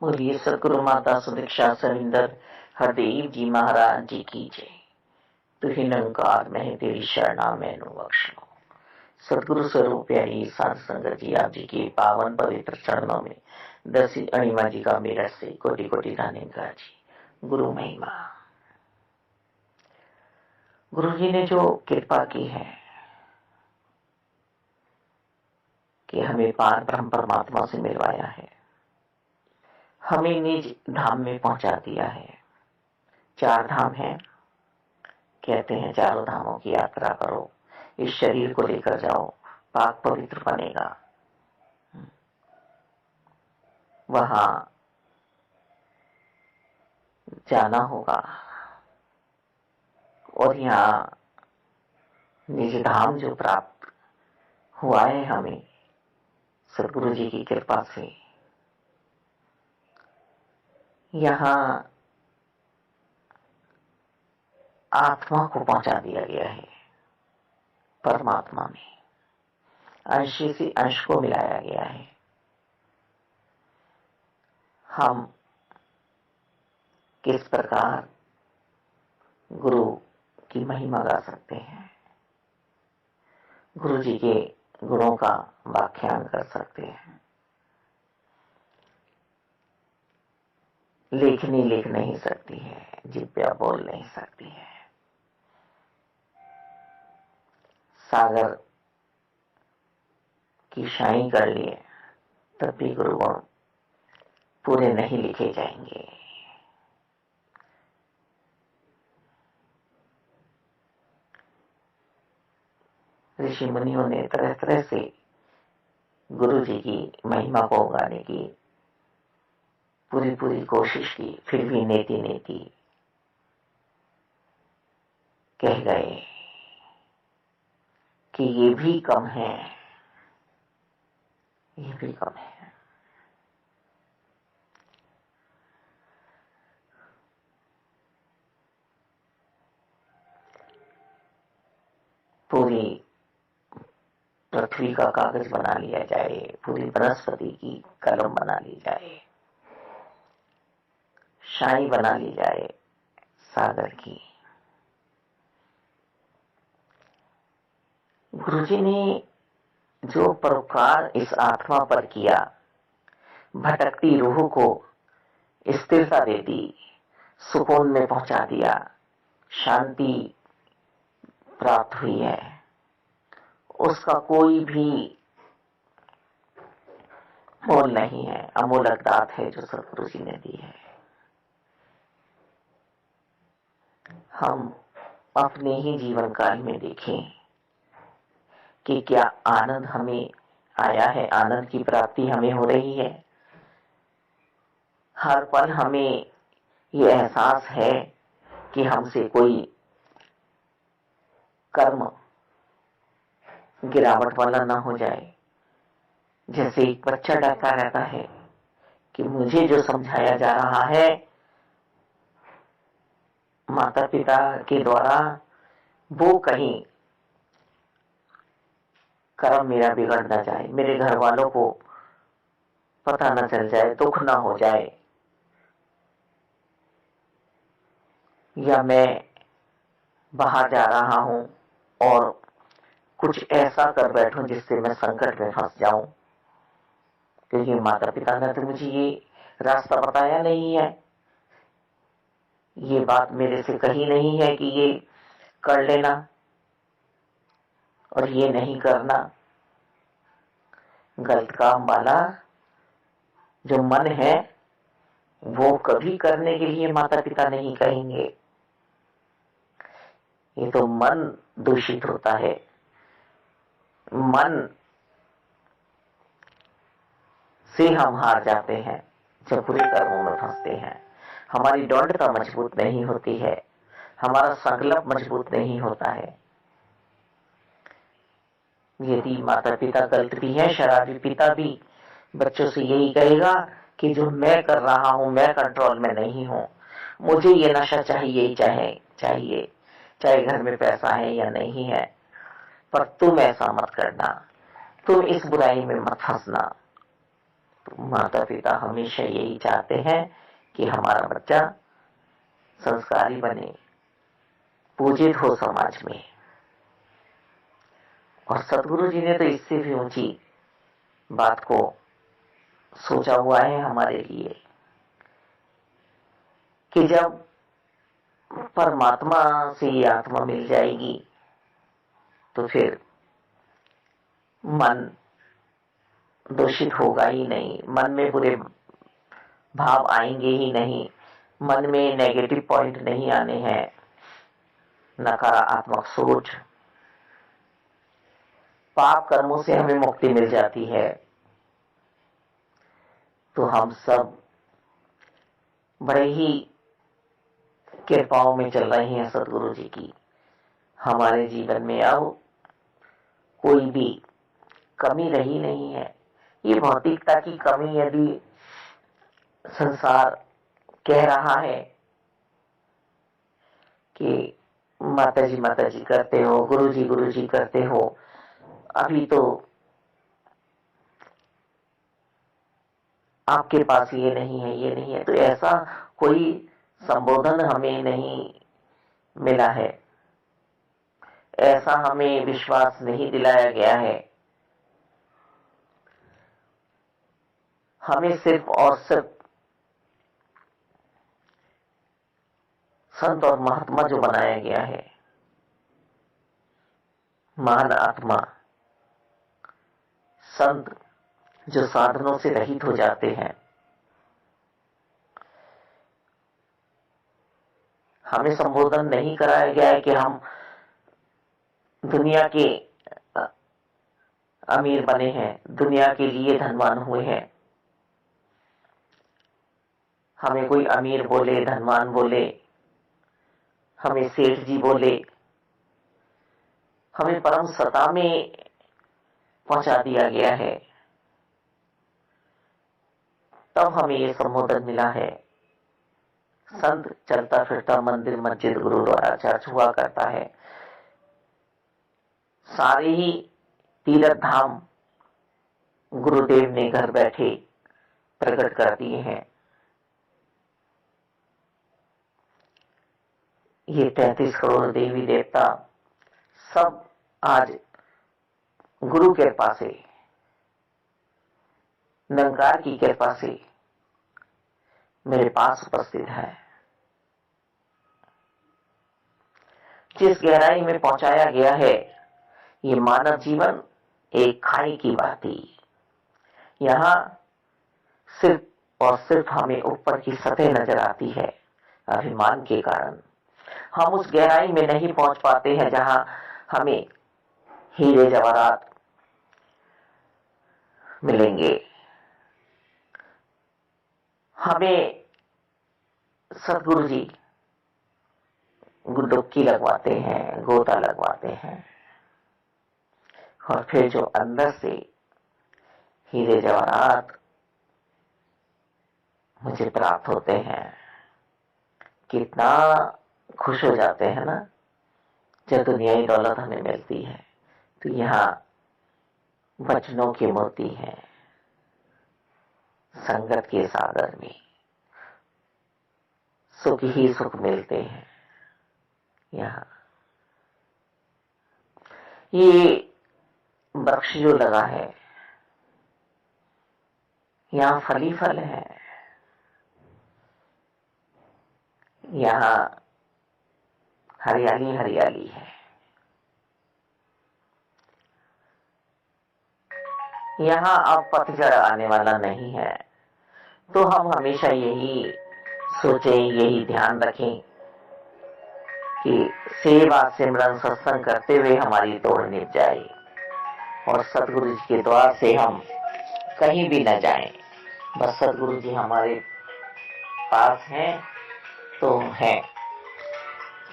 बोलिए सदगुरु माता सुदीक्षा सविंदर हरदेव जी महाराज जी की जय। तू ही निरंकार मैं तेरी शरणा मैनू बख्शो। सदगुरु स्वरूप प्यारी साध संगत जी, आप जी के पावन पवित्र चरणों में दसी अणिमा जी का मेरठ से कोटि कोटि धन्यवाद जी। गुरु महिमा, गुरु जी ने जो कृपा की है कि हमें पार ब्रह्म परमात्मा से मिलवाया है, हमें निज धाम में पहुंचा दिया है। चार धाम है, कहते हैं चारों धामों की यात्रा करो, इस शरीर को लेकर जाओ, पाक पवित्र बनेगा। वहां जाना होगा और यहाँ निज धाम जो प्राप्त हुआ है हमें सदगुरु जी की कृपा से, यहाँ आत्मा को पहुंचा दिया गया है परमात्मा में, अंश से अंश को मिलाया गया है। हम किस प्रकार गुरु की महिमा गा सकते हैं, गुरु जी के गुणों का व्याख्यान कर सकते हैं। लेखनी लिख नहीं सकती है, जिब्या बोल नहीं सकती है। सागर की शाई कर लिए तब भी गुरु गुण पूरे नहीं लिखे जाएंगे। ऋषि मुनियों ने तरह तरह से गुरु जी की महिमा को उगाने की पूरी पूरी कोशिश की, फिर भी नेति नेति कह गए कि ये भी कम है, ये भी कम है। पूरी पृथ्वी का कागज बना लिया जाए, पूरी वनस्पति की कलम बना ली जाए, शाई बना ली जाए सागर की। गुरुजी ने जो परोपकार इस आत्मा पर किया, भटकती रूह को स्थिरता दे दी, सुकून में पहुंचा दिया, शांति प्राप्त हुई है, उसका कोई भी मोल नहीं है। अमूलक दात है जो सतगुरु जी ने दी है। हम अपने ही जीवन काल में देखें कि क्या आनंद हमें आया है, आनंद की प्राप्ति हमें हो रही है। हर पल हमें ये एहसास है कि हमसे कोई कर्म गिरावट वाला ना हो जाए। जैसे एक बच्चा डरता रहता है कि मुझे जो समझाया जा रहा है माता पिता के द्वारा, वो कहीं कर्म मेरा बिगड़ ना जाए, मेरे घर वालों को पता न चल जाए, दुख ना हो जाए, या मैं बाहर जा रहा हूं और कुछ ऐसा कर बैठूं जिससे मैं संकट में फंस जाऊं, क्योंकि माता पिता ने तो मुझे ये रास्ता बताया नहीं है, ये बात मेरे से कही नहीं है कि ये कर लेना और ये नहीं करना। गलत काम वाला जो मन है वो कभी करने के लिए माता पिता नहीं कहेंगे। ये तो मन दूषित होता है, मन से हम हार जाते हैं जब बुरे कर्मों में फंसते हैं। हमारी दृढ़ता मजबूत नहीं होती है, हमारा संकल्प मजबूत नहीं होता है। यदि माता पिता गलत भी है, शराबी पिता भी बच्चों से यही कहेगा कि जो मैं कर रहा हूं, मैं कंट्रोल में नहीं हूं, मुझे ये नशा चाहिए ही चाहिए, चाहे घर में पैसा है या नहीं है, पर तुम ऐसा मत करना, तुम इस बुराई में मत फंसना। माता पिता हमेशा यही चाहते हैं कि हमारा बच्चा संस्कारी बने, पूजित हो समाज में। और सदगुरु जी ने तो इससे भी ऊंची बात को सोचा हुआ है हमारे लिए कि जब परमात्मा से ये आत्मा मिल जाएगी तो फिर मन दूषित होगा ही नहीं, मन में बुरे भाव आएंगे ही नहीं, मन में नेगेटिव पॉइंट नहीं आने हैं, नकारात्मक सोच, पाप कर्मों से हमें मुक्ति मिल जाती है। तो हम सब बड़े ही कृपाओं में चल रहे हैं सदगुरु जी की। हमारे जीवन में अब कोई भी कमी रही नहीं है। ये भौतिकता की कमी यदि संसार कह रहा है कि माता जी करते हो, गुरु जी करते हो, अभी तो आपके पास ये नहीं है, ये नहीं है, तो ऐसा कोई संबोधन हमें नहीं मिला है, ऐसा हमें विश्वास नहीं दिलाया गया है। हमें सिर्फ और सिर्फ संत और महात्मा जो बनाया गया है, महान आत्मा संत जो साधनों से रहित हो जाते हैं, हमें संबोधन नहीं कराया गया है कि हम दुनिया के अमीर बने हैं, दुनिया के लिए धनवान हुए हैं। हमें कोई अमीर बोले, धनवान बोले, हमें सेठ जी बोले, हमें परम सत्ता में पहुंचा दिया गया है, तब हमें ये संबोधन मिला है। संत चलता फिरता मंदिर मस्जिद गुरुद्वारा चर्च हुआ करता है, सारे ही तीर्थ धाम गुरुदेव ने घर बैठे प्रकट कर दिए हैं। ये 33 करोड़ देवी देवता सब आज गुरु कृपा से, निरंकार की कृपा से मेरे पास उपस्थित है। जिस गहराई में पहुंचाया गया है, ये मानव जीवन एक खाई की बाती। यहाँ सिर्फ और सिर्फ हमें ऊपर की सतह नजर आती है, अभिमान के कारण हम उस गहराई में नहीं पहुंच पाते हैं जहां हमें हीरे जवाहरात मिलेंगे। हमें सदगुरु जी डुबकी लगवाते हैं, गोता लगवाते हैं, और फिर जो अंदर से हीरे जवाहरात मुझे प्राप्त होते हैं, कितना खुश हो जाते हैं ना जब दुनियाई दौलत हमें मिलती है। तो यहाँ वचनों की मोती है, संगत के सागर में सुख ही सुख मिलते हैं। यहाँ ये वृक्ष जो लगा है, यहाँ फली फल है, यहाँ हरियाली हरियाली है। यहाँ अब पतझड़ आने वाला नहीं है। तो हम हमेशा यही सोचें, यही ध्यान रखें कि सेवा सिमरन सत्संग करते हुए हमारी दौड़ निभ जाए और सदगुरु जी के द्वार से हम कहीं भी न जाएं। बस सदगुरु जी हमारे पास हैं तो है।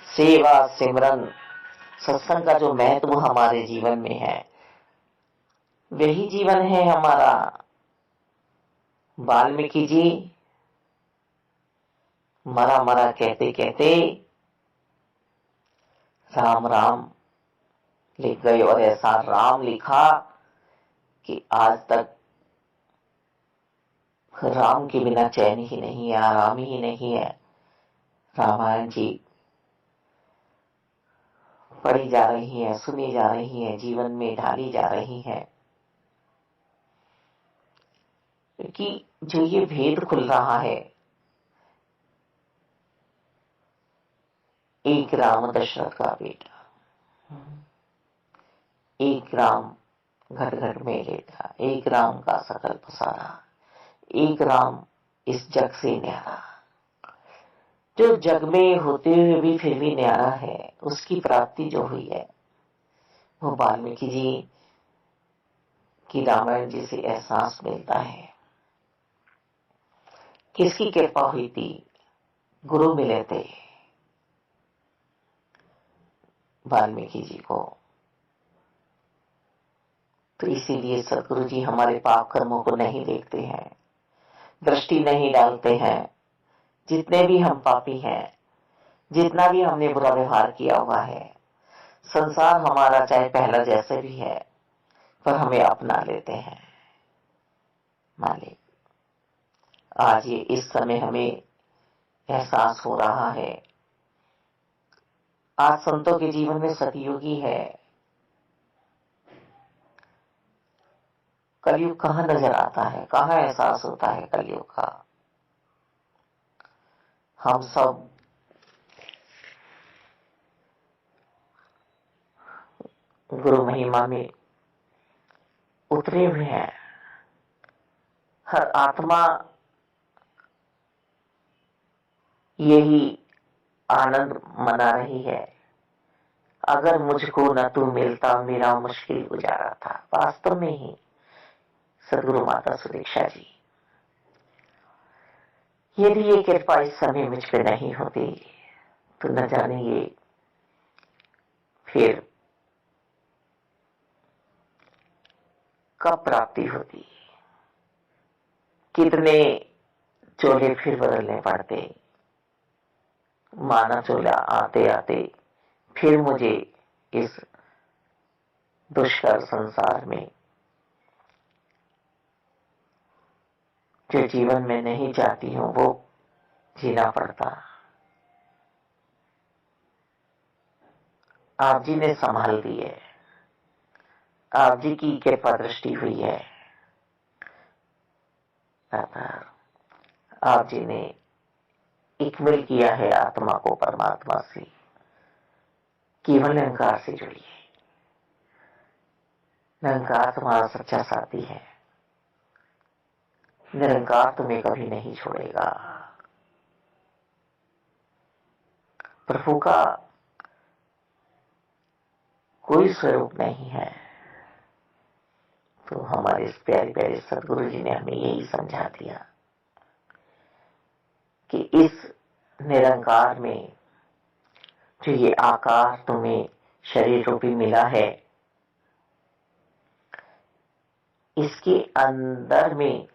सेवा सिमरन सत्संग का जो महत्व हमारे जीवन में है, वही जीवन है हमारा। वाल्मीकि जी मरा मरा कहते कहते राम राम लिख गए, और ऐसा राम लिखा कि आज तक राम के बिना चैन ही नहीं है, आराम ही नहीं है। रामायण जी पढ़ी जा रही है, सुनी जा रही है, जीवन में ढाली जा रही है, क्योंकि जो ये भेद खुल रहा है, एक राम दशरथ का बेटा, एक राम घट घट में लेटा, एक राम का सकल पसारा, एक राम इस जग से न्यारा। जो जग में होते हुए भी फिर भी न्यारा है, उसकी प्राप्ति जो हुई है वो वाल्मीकि जी की रामायण जी से एहसास मिलता है। किसकी कृपा हुई थी? गुरु मिले थे वाल्मीकि जी को। तो इसीलिए सदगुरु जी हमारे पाप कर्मों को नहीं देखते हैं, दृष्टि नहीं डालते हैं। जितने भी हम पापी हैं, जितना भी हमने बुरा व्यवहार किया हुआ है, संसार हमारा चाहे पहला जैसे भी है, पर हमें अपना लेते हैं। मालिक, आज ये इस समय हमें एहसास हो रहा है। आज संतों के जीवन में सतयुगी है। कलयुग कहाँ नजर आता है, कहाँ एहसास होता है कलयुग का। हम सब गुरु महिमा में उतरे हुए हैं। हर आत्मा यही आनंद मना रही है। अगर मुझको न तू मिलता, मेरा मुश्किल गुजारा था। वास्तव में ही सदगुरु माता सुदीक्षा जी, यदि ये कृपा इस समय मुझ पे नहीं होती तो न जाने ये फिर कब प्राप्ति होती। कितने चोले फिर बदलने पड़ते। माना चोला आते आते फिर मुझे इस दुष्कर संसार में, जो जीवन में नहीं चाहती हूं, वो जीना पड़ता। आप जी ने संभाल दी है, आप जी की कृपा दृष्टि हुई है। आप जी ने एक मिल किया है आत्मा को परमात्मा से, केवल निरंकार से जुड़िए। निरंकार तुम्हारा सच्चा साथी है। निरंकार तुम्हें कभी नहीं छोड़ेगा। प्रभु का कोई स्वरूप नहीं है। तो हमारे इस प्यारे प्यारे सदगुरु जी ने हमें यही समझा दिया कि इस निरंकार में जो ये आकार तुम्हें शरीर रूपी मिला है, इसके अंदर में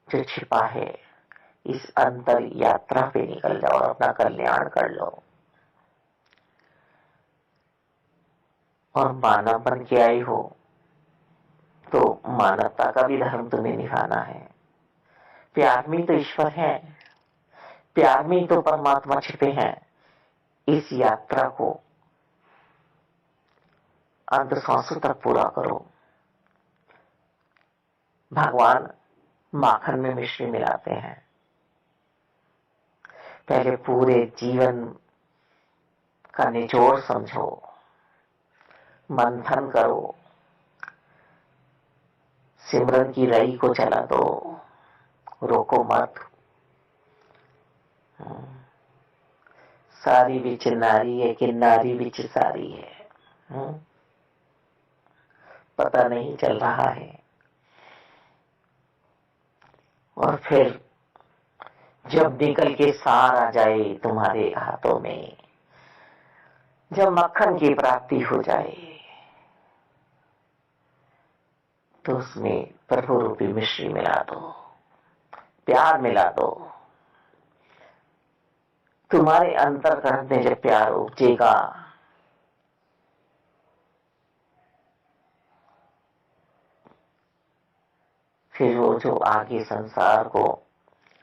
जो छिपा है, इस अंतर यात्रा पे निकल जाओ और अपना कल्याण कर लो। और मानव बन के आई हो तो मानवता का भी धर्म तुम्हें निभाना है। प्यार में तो ईश्वर है, प्यार में तो परमात्मा छिपे हैं। इस यात्रा को अंत सांसों तक पूरा करो। भगवान माखन में मिश्री मिलाते हैं। पहले पूरे जीवन का निचोड़ समझो, मंथन करो, सिमरन की रई को चला दो, रोको मत। सारी बिच नारी है कि नारी बिच सारी है, पता नहीं चल रहा है। और फिर जब निकल के सार आ जाए तुम्हारे हाथों में, जब मक्खन की प्राप्ति हो जाए, तो उसमें प्रभु रूपी मिश्री मिला दो, प्यार मिला दो। तुम्हारे अंतर्करण में जब प्यार उपजेगा, फिर वो जो आगे संसार को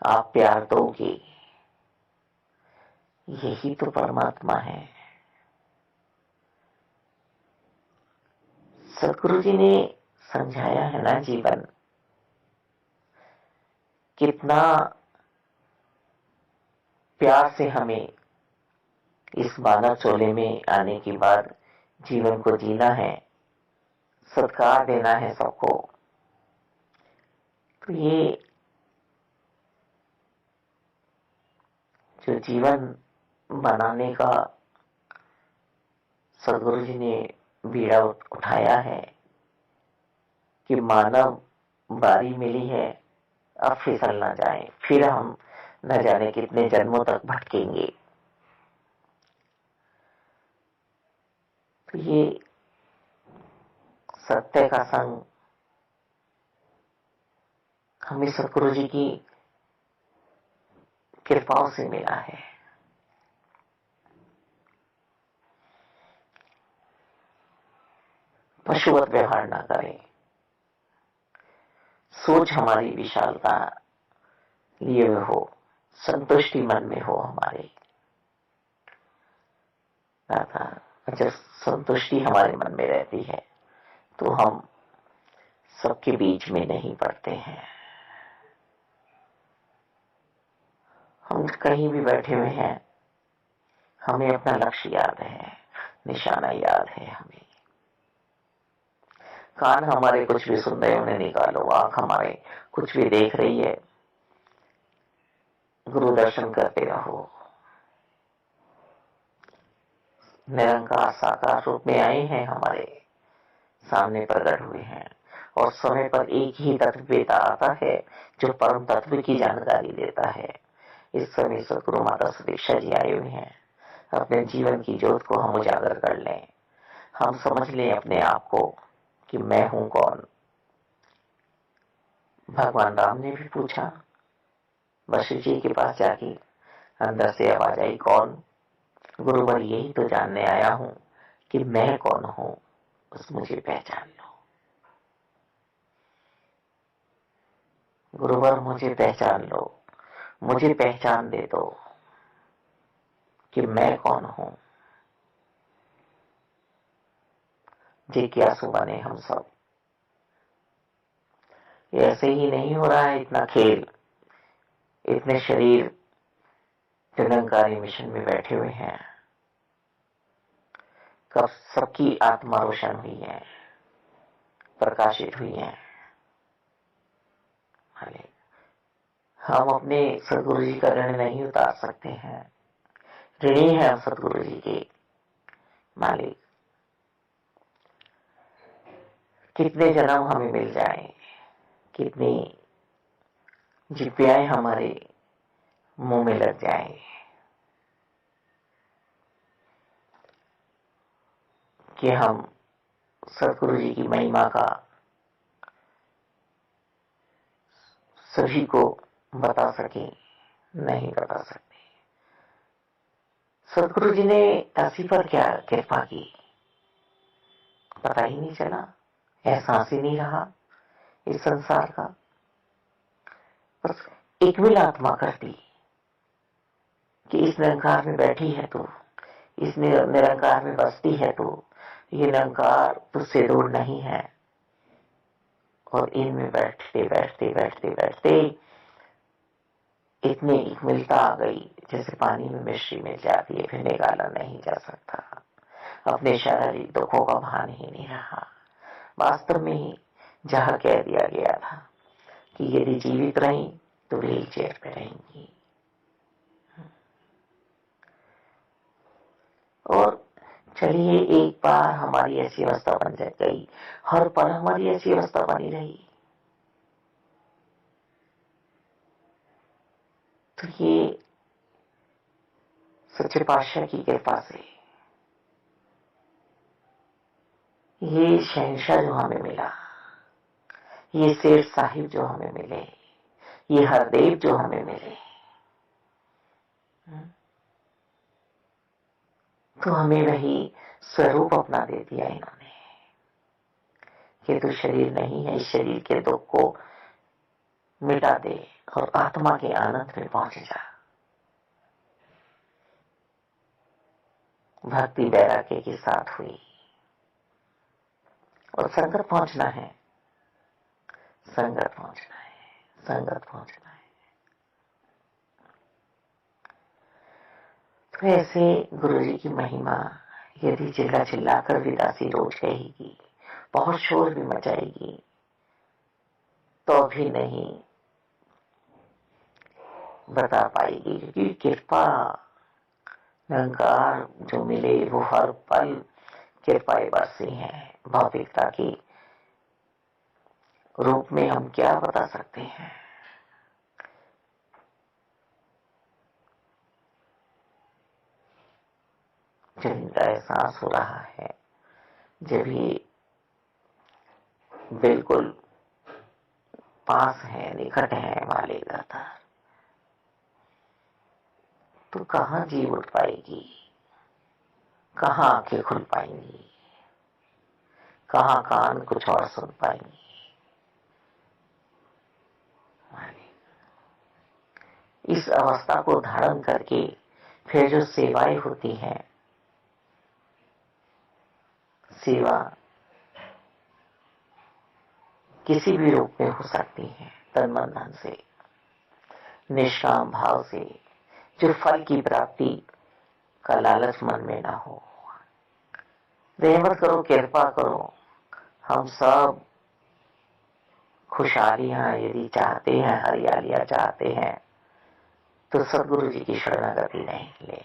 आप प्यार दोगे, यही तो परमात्मा है। सदगुरु जी ने समझाया है ना, जीवन कितना प्यार से हमें इस मानव चोले में आने के बाद जीवन को जीना है, सत्कार देना है सबको। तो ये जो जीवन बनाने का सदगुरु जी ने बीड़ा उठाया है कि मानव बारी मिली है, अब फिसल ना जाए, फिर हम न जाने कितने जन्मों तक भटकेंगे। तो ये सत्य का संग हमें सदगुरु जी की कृपाओं से मिला है। पशुवत व्यवहार ना करें, सोच हमारी विशालता लिए हुए हो, संतुष्टि मन में हो हमारे। जब संतुष्टि हमारे मन में रहती है तो हम सबके बीच में नहीं पड़ते हैं। हम कहीं भी बैठे हुए हैं, हमें अपना लक्ष्य याद है, निशाना याद है हमें। कान हमारे कुछ भी सुन रहे उन्हें निकालो, आंख हमारे कुछ भी देख रही है, गुरु दर्शन करते रहो। निरंकार साकार रूप में आए हैं, हमारे सामने प्रकट हुए हैं, और समय पर एक ही तत्व बेटा आता है जो परम तत्व की जानकारी देता है। इस समय सदगुरु माता सुदीक्षा जी आए हुए हैं। अपने जीवन की ज्योत को हम उजागर कर लें, हम समझ लें अपने आप को कि मैं हूं कौन। भगवान राम ने भी पूछा वशिष्ठ जी के पास जाके, अंदर से आवाज आई, कौन? गुरुवर यही तो जानने आया हूं कि मैं कौन हूं, बस मुझे पहचान लो। गुरुवर मुझे पहचान लो, मुझे पहचान दे दो कि मैं कौन हूं। जिज्ञासु बने हम सब। ऐसे ही नहीं हो रहा है इतना खेल, इतने शरीर निरंकारी मिशन में बैठे हुए हैं। कब सबकी आत्मा रोशन हुई है, प्रकाशित हुई है। हम अपने सदगुरु जी का ऋण नहीं उतार सकते हैं, ऋणी है हम सदगुरु जी के। मालिक कितने जन्म हमें मिल जाए, कितनी जिप्याएं हमारे मुंह में लग जाए कि हम सदगुरु जी की महिमा का सभी को बता सके, नहीं बता सकते। सदगुरु जी ने काशी पर क्या कृपा की, पता ही नहीं चला, एहसास ही नहीं रहा इस संसार का। बस एक मिल आत्मा करती कि इस निरंकार में बैठी है तू, इस निरंकार में बसती है तू, ये निरंकार तुझसे दूर नहीं है। और इनमें बैठते बैठते बैठते बैठते इतनी एक मिलता आ गई, जैसे पानी में मिश्री मिल जाती है, फिर निकाला नहीं जा सकता। अपने शारीरिक दुखों का भान ही नहीं रहा। वास्तव में ही जहां कह दिया गया था कि यदि जीवित रही तो व्हील चेयर पे रहेंगी। और चलिए एक बार हमारी ऐसी अवस्था बन गई, हर पल हमारी ऐसी अवस्था बनी रही, तो ये सच्चे पातशाह की कृपा से, ये शहंशाह जो हमें मिला, ये शेर साहिब जो हमें मिले, ये हरदेव जो हमें मिले, तो हमें वही स्वरूप अपना दे दिया इन्होंने कि तू शरीर नहीं है, इस शरीर के दुख को मिटा दे और आत्मा के आनंद में पहुंच जा। भक्ति वैराग्य के साथ हुई और संगत पहुंचना है, संगत पहुंचना है, संगत पहुंचना है। तो ऐसे गुरु जी की महिमा यदि चिल्ला चिल्लाकर विदासी रोज कहेगी, बहुत शोर भी मचाएगी, तो भी नहीं बता पाएगी, क्योंकि कृपा निरंकार जो मिले वो हर पल कृपाएं बरसी है। भौतिकता की रूप में हम क्या बता सकते हैं। जब इनका एहसास हो रहा है, जब ये बिल्कुल पास है, निकट है वाले दाता, तो कहाँ जी उठ पाएगी, कहाँ आंखें खुल पाएंगी, कहाँ कान कुछ और सुन पाएंगी। इस अवस्था को धारण करके फिर जो सेवाएं होती हैं, सेवा किसी भी रूप में हो सकती है, तन मन धन से, निष्काम भाव से, जो फल की प्राप्ति का लालच मन में ना हो। रहमत करो, कृपा करो, हम सब खुशहालियां यदि चाहते हैं, हरियालियां चाहते हैं, तो सदगुरु जी की शरणागति नहीं ले,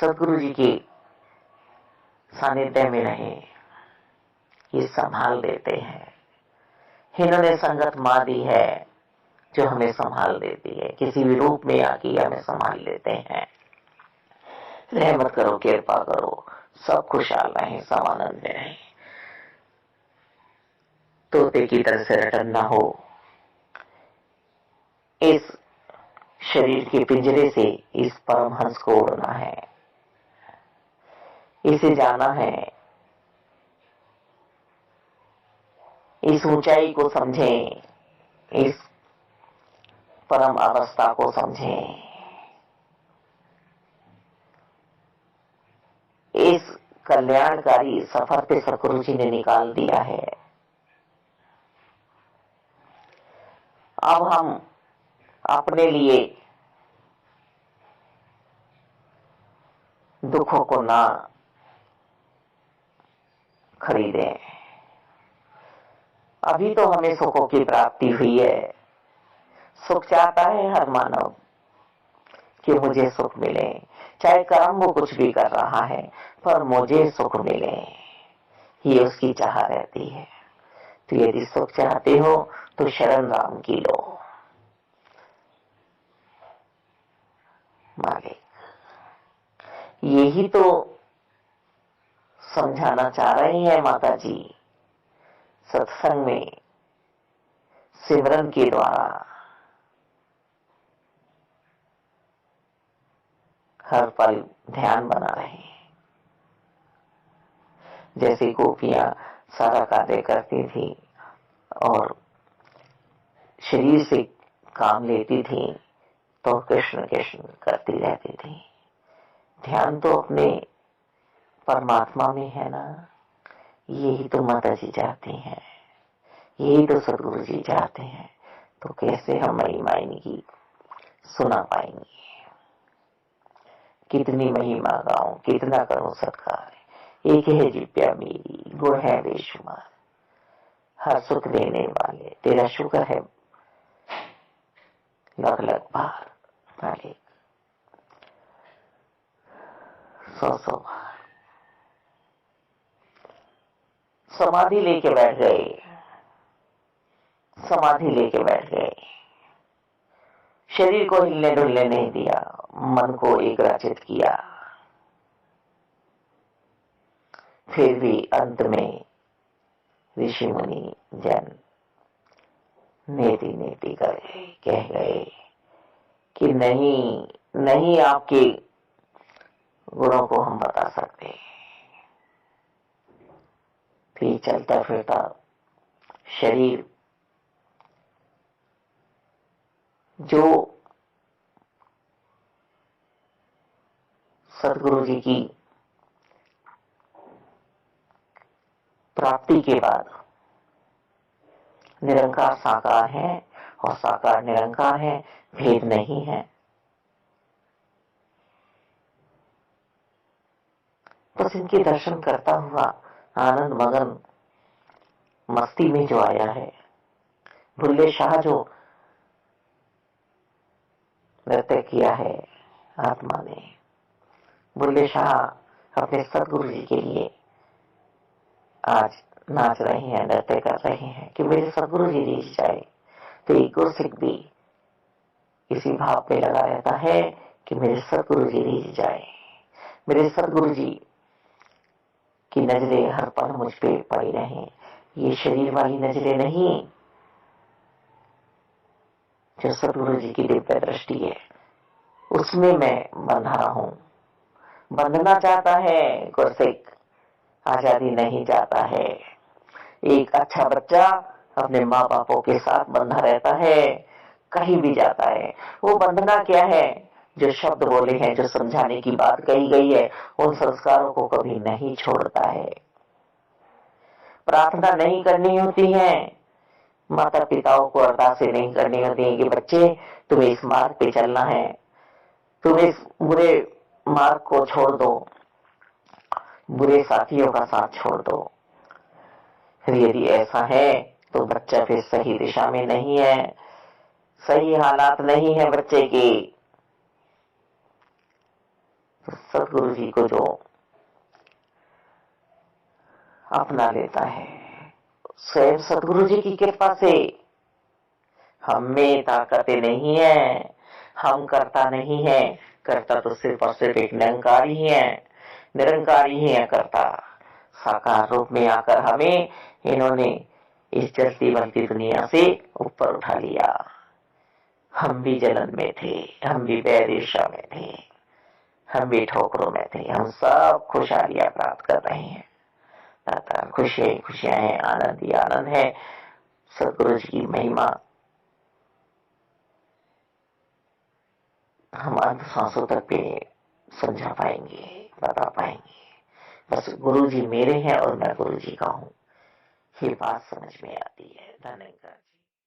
सदगुरु जी के सानिध्य में रहें, ये संभाल देते हैं। इन्होंने संगत मां दी है जो हमें संभाल देती है, किसी भी रूप में आके हमें संभाल लेते हैं। रहमत करो, कृपा करो, सब खुशहाल रहें, सब आनंद में रहें। तोते की तरह से रटन ना हो, इस शरीर के पिंजरे से इस परमहंस को उड़ना है, इसे जाना है, इस ऊंचाई को समझें, इस परम अवस्था को समझें, इस कल्याणकारी सफर पे सतगुरु जी ने निकाल दिया है। अब हम अपने लिए दुखों को ना खरीदें। अभी तो हमें सुखों की प्राप्ति हुई है। सुख चाहता है हर मानव कि मुझे सुख मिले, चाहे कर्म वो कुछ भी कर रहा है, पर मुझे सुख मिले, ये उसकी चाह रहती है। तो यदि सुख चाहते हो तो शरण राम की लो। मालिक यही तो समझाना चाह रही है माता जी सत्संग में, सिमरन के द्वारा। हर पल ध्यान बना रहे, जैसे गोपियां सारा कार्य करती थी और शरीर से काम लेती थी, तो कृष्ण कृष्ण करती रहती थी। ध्यान तो अपने परमात्मा में है ना। यही तो माता जी चाहती हैं, यही तो सदगुरु जी चाहते हैं। तो कैसे हम महिमा इनकी सुना पाएंगे। कितनी महिमा गाऊं, कितना करूं सत्कार, एक है जिप्या मेरी, गुण है बेशुमार, हर सुख देने वाले, तेरा शुक्र है लख लख बार। मालिक 100 बार समाधि लेके बैठ गए, समाधि लेके बैठ गए, शरीर को हिलने डुलने नहीं दिया, मन को एकाग्रचित किया। फिर भी अंत में ऋषि मुनि जन नेति नेति कर गए, कह गए कि नहीं नहीं, आपके गुणों को हम बता सकते। फिर चलता फिरता शरीर जो सदगुरु जी की प्राप्ति के बाद निरंकार साकार है और साकार निरंकार है, भेद नहीं है। बस इनके दर्शन करता हुआ आनंद मगन मस्ती में जो आया है, बुल्ले शाह जो नृत्य किया है आत्मा ने, बुल्ले शाह अपने सदगुरु जी के लिए आज नाच रहे हैं, नृत्य कर रहे हैं कि मेरे सदगुरु जी रीझ जाए। तो ईगो सिख भी इसी भाव पे लगा रहता है कि मेरे सदगुरु जी रीझ जाए, मेरे सदगुरु जी की नजरें हर पल मुझ पे पड़ी रहें। ये शरीर वाली नजरें नहीं, जो सदगुरु जी की दिव्य दृष्टि है उसमें मैं बंधा हूं। बंधना चाहता है गुरसिख, आजादी नहीं चाहता है। एक अच्छा बच्चा अपने माँ बापों के साथ बंधा रहता है, कहीं भी जाता है। वो बंधना क्या है? जो शब्द बोले हैं, जो समझाने की बात कही गई है, उन संस्कारों को कभी नहीं छोड़ता है। प्रार्थना नहीं करनी होती है, माता पिताओं को अरदासें नहीं करनी होती है कि बच्चे तुम्हें इस मार्ग पे चलना है, तुम इस बुरे मार्ग को छोड़ दो, बुरे साथियों का साथ छोड़ दो। फिर यदि ऐसा है तो बच्चा फिर सही दिशा में नहीं है, सही हालात नहीं है बच्चे के। तो सदगुरु जी को जो अपना लेता है, स्वयं सदगुरु जी की कृपा से, हम में ताकतें नहीं है, हम करता नहीं है, करता तो सिर्फ और सिर्फ एक निरंकार ही है, निरंकार ही है करता। साकार रूप में आकर हमें इन्होंने इस जलती बनती दुनिया से ऊपर उठा लिया। हम भी जलन में थे, हम भी वैदिशा में थे, हम भी ठोकरों में थे, हम सब खुशहालियां प्राप्त कर रहे हैं। दाता खुशियां खुशियां हैं, आनंद ही आनंद है। सदगुरु जी की महिमा हम अंत सांसों तक पे समझा पाएंगे, बता पाएंगे। बस गुरु जी मेरे हैं और मैं गुरु जी का हूँ, ये बात समझ में आती है। धन्यवाद।